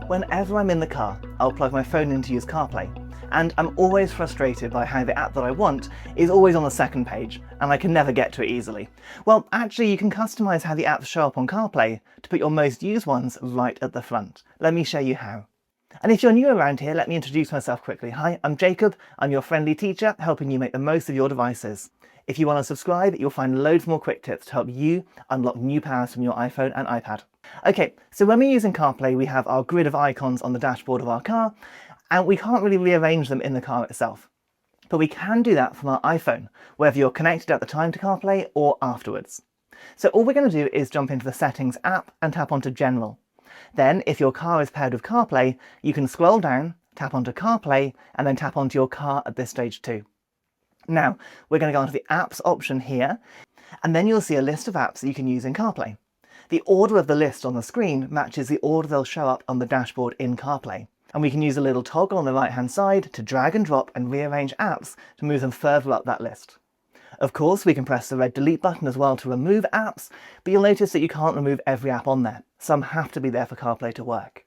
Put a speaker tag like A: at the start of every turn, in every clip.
A: Whenever I'm in the car, I'll plug my phone in to use CarPlay, and I'm always frustrated by how the app that I want is always on the second page, and I can never get to it easily. Well, actually you can customise how the apps show up on CarPlay to put your most used ones right at the front. Let me show you how. And if you're new around here, let me introduce myself quickly. Hi, I'm Jacob, I'm your friendly teacher, helping you make the most of your devices. If you want to subscribe, you'll find loads more quick tips to help you unlock new powers from your iPhone and iPad. Okay, so when we're using CarPlay, we have our grid of icons on the dashboard of our car, and we can't really rearrange them in the car itself. But we can do that from our iPhone, whether you're connected at the time to CarPlay or afterwards. So all we're going to do is jump into the Settings app and tap onto General. Then, if your car is paired with CarPlay, you can scroll down, tap onto CarPlay, and then tap onto your car at this stage too. Now, we're going to go onto the Apps option here, and then you'll see a list of apps that you can use in CarPlay. The order of the list on the screen matches the order they'll show up on the dashboard in CarPlay. And we can use a little toggle on the right-hand side to drag and drop and rearrange apps to move them further up that list. Of course, we can press the red delete button as well to remove apps, but you'll notice that you can't remove every app on there. Some have to be there for CarPlay to work.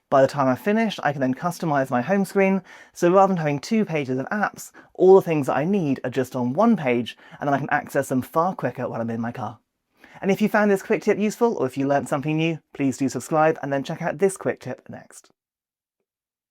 A: By the time I've finished, I can then customise my home screen, so rather than having 2 pages of apps, all the things that I need are just on 1 page, and then I can access them far quicker while I'm in my car. And if you found this quick tip useful, or if you learned something new, please do subscribe and then check out this quick tip next.